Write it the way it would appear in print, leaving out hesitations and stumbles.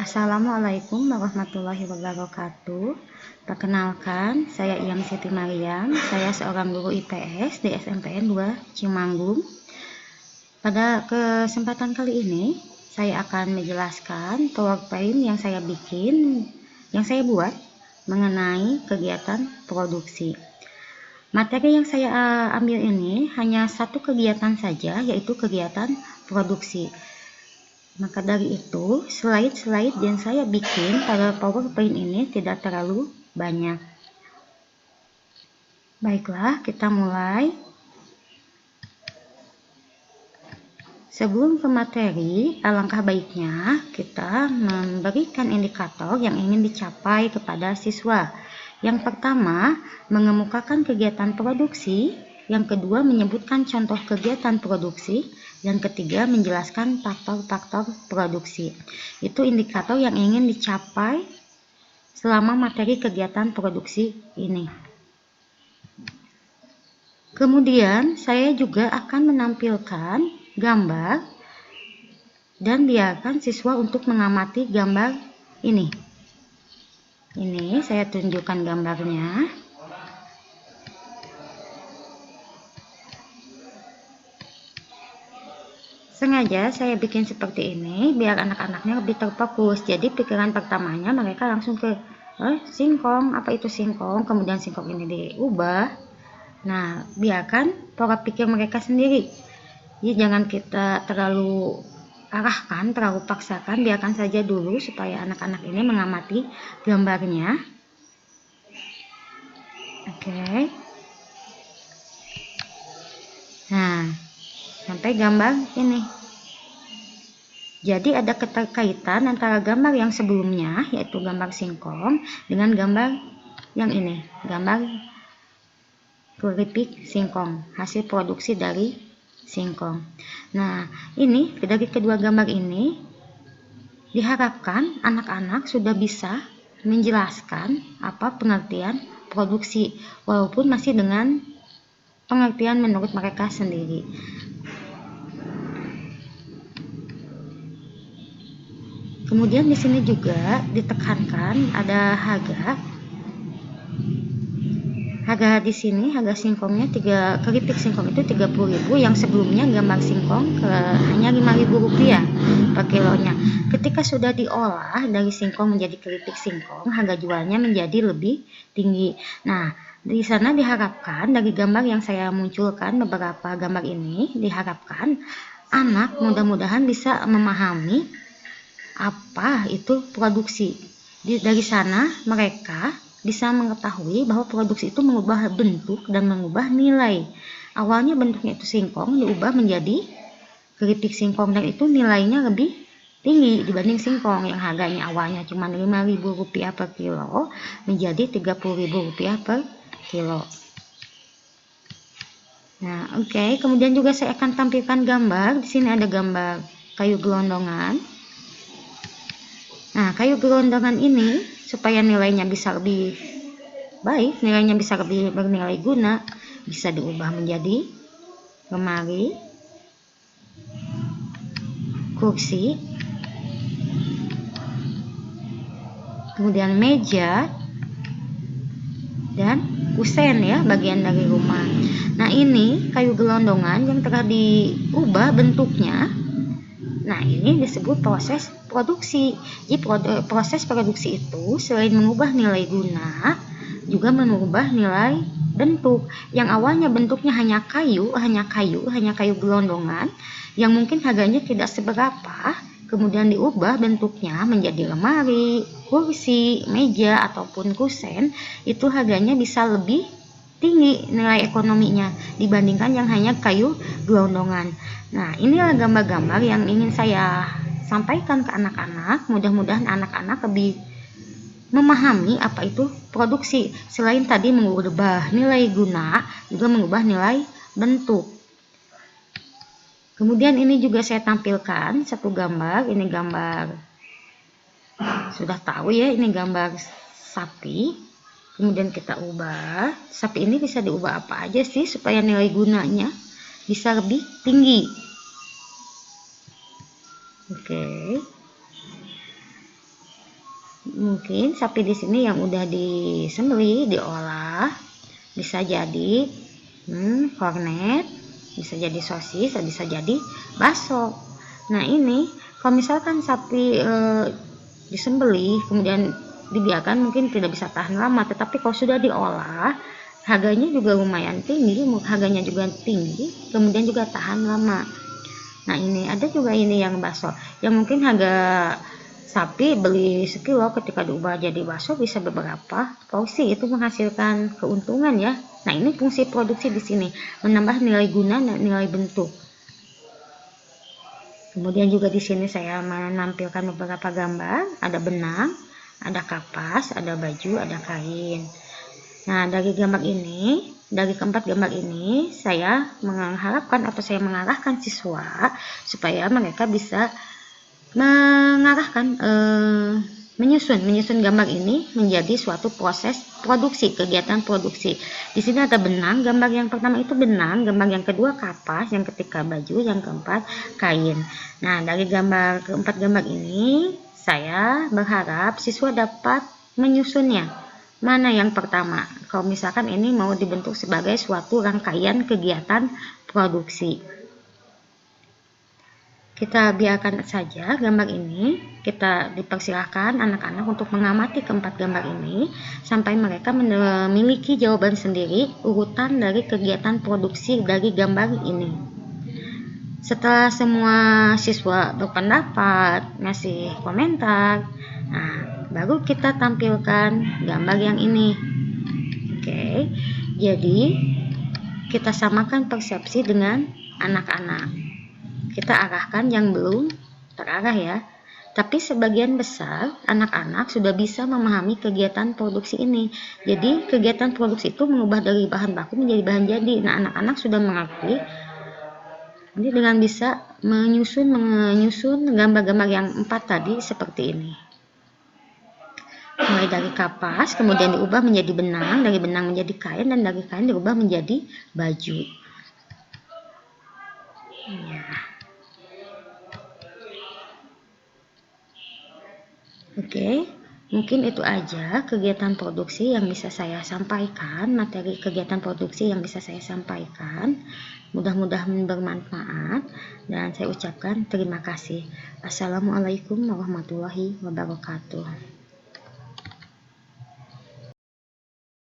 Assalamualaikum warahmatullahi wabarakatuh. Perkenalkan, saya Iyam Siti Mariam. Saya seorang guru IPS di SMPN 2 Cimanggung. Pada kesempatan kali ini, saya akan menjelaskan PowerPoint yang saya buat mengenai kegiatan produksi. Materi yang saya ambil ini hanya satu kegiatan saja, yaitu kegiatan produksi. Maka dari itu, slide-slide yang saya bikin pada PowerPoint ini tidak terlalu banyak. Baiklah, kita mulai. Sebelum ke materi, alangkah baiknya kita memberikan indikator yang ingin dicapai kepada siswa. Yang pertama, mengemukakan kegiatan produksi. Yang kedua, menyebutkan contoh kegiatan produksi. Yang ketiga, menjelaskan faktor-faktor produksi. Itu indikator yang ingin dicapai selama materi kegiatan produksi ini. Kemudian, saya juga akan menampilkan gambar dan biarkan siswa untuk mengamati gambar ini. Ini saya tunjukkan gambarnya. Sengaja saya bikin seperti ini biar anak-anaknya lebih terfokus. Jadi pikiran pertamanya mereka langsung ke singkong, apa itu singkong, kemudian singkong ini diubah. Nah, biarkan pola pikir mereka sendiri. Jadi jangan kita terlalu arahkan, terlalu paksakan, biarkan saja dulu supaya anak-anak ini mengamati gambarnya. Oke. Nah, sampai gambar ini. Jadi ada keterkaitan antara gambar yang sebelumnya, yaitu gambar singkong, dengan gambar yang ini, gambar keripik singkong, hasil produksi dari singkong. Nah, ini dari kedua gambar ini diharapkan anak-anak sudah bisa menjelaskan apa pengertian produksi, walaupun masih dengan pengertian menurut mereka sendiri. Kemudian di sini juga ditekankan ada harga di sini, harga singkongnya keripik singkong itu 30.000, yang sebelumnya gambar singkong hanya Rp5.000 per kilonya. Ketika sudah diolah dari singkong menjadi keripik singkong, harga jualnya menjadi lebih tinggi. Nah, di sana diharapkan dari gambar yang saya munculkan, beberapa gambar ini diharapkan anak mudah-mudahan bisa memahami apa itu produksi. Dari sana mereka bisa mengetahui bahwa produksi itu mengubah bentuk dan mengubah nilai. Awalnya bentuknya itu singkong diubah menjadi keripik singkong, dan itu nilainya lebih tinggi dibanding singkong yang harganya awalnya cuma Rp5.000 per kilo menjadi Rp30.000 per kilo. Nah, oke. Kemudian juga saya akan tampilkan gambar. Di sini ada gambar kayu gelondongan. Nah, kayu gelondongan ini supaya nilainya bisa lebih baik, nilainya bisa lebih bernilai guna, bisa diubah menjadi lemari, kursi, kemudian meja, dan kusen ya, bagian dari rumah. Nah, ini kayu gelondongan yang telah diubah bentuknya. Nah, ini disebut proses produksi. Jadi proses produksi itu selain mengubah nilai guna, juga mengubah nilai bentuk. Yang awalnya bentuknya hanya kayu gelondongan yang mungkin harganya tidak seberapa, kemudian diubah bentuknya menjadi lemari, kursi, meja, ataupun kusen, itu harganya bisa lebih tinggi nilai ekonominya dibandingkan yang hanya kayu gelondongan. Nah, inilah gambar-gambar yang ingin saya sampaikan ke anak-anak. Mudah-mudahan anak-anak lebih memahami apa itu produksi. Selain tadi mengubah nilai guna, juga mengubah nilai bentuk. Kemudian ini juga saya tampilkan satu gambar. Ini gambar, sudah tahu ya, ini gambar sapi. Kemudian kita ubah, sapi ini bisa diubah apa aja sih supaya nilai gunanya bisa lebih tinggi. Oke. mungkin sapi di sini yang udah disembelih, diolah, bisa jadi kornet, bisa jadi sosis, bisa jadi bakso. Nah ini kalau misalkan sapi disembelih kemudian dibiarkan, mungkin tidak bisa tahan lama, tetapi kalau sudah diolah harganya juga lumayan tinggi, harganya juga tinggi, kemudian juga tahan lama. Nah ini ada juga ini yang bakso, yang mungkin harga sapi beli sekilo, ketika diubah jadi bakso bisa beberapa porsi, itu menghasilkan keuntungan ya. Nah ini fungsi produksi di sini, menambah nilai guna dan nilai bentuk. Kemudian juga di sini saya menampilkan beberapa gambar, ada benang, ada kapas, ada baju, ada kain. Nah dari gambar ini, dari keempat gambar ini saya mengharapkan atau saya mengarahkan siswa supaya mereka bisa mengarahkan menyusun gambar ini menjadi suatu proses produksi, kegiatan produksi. Di sini ada benang, gambar yang pertama itu benang, gambar yang kedua kapas, yang ketiga baju, yang keempat kain. Nah dari keempat gambar ini saya berharap siswa dapat menyusunnya. Mana yang pertama? Kalau misalkan ini mau dibentuk sebagai suatu rangkaian kegiatan produksi, kita biarkan saja gambar ini, kita dipersilahkan anak-anak untuk mengamati keempat gambar ini sampai mereka memiliki jawaban sendiri urutan dari kegiatan produksi dari gambar ini. Setelah semua siswa berpendapat, ngasih komentar, nah baru kita tampilkan gambar yang ini. Oke, jadi kita samakan persepsi dengan anak-anak. Kita arahkan yang belum terarah ya. Tapi sebagian besar anak-anak sudah bisa memahami kegiatan produksi ini. Jadi kegiatan produksi itu mengubah dari bahan baku menjadi bahan jadi. Nah anak-anak sudah mengakui ini dengan bisa menyusun gambar-gambar yang 4 tadi seperti ini. Mulai dari kapas, kemudian diubah menjadi benang, dari benang menjadi kain, dan dari kain diubah menjadi baju. Ya. Oke, mungkin itu aja kegiatan produksi yang bisa saya sampaikan, materi kegiatan produksi yang bisa saya sampaikan. Mudah-mudahan bermanfaat dan saya ucapkan terima kasih. Assalamualaikum warahmatullahi wabarakatuh.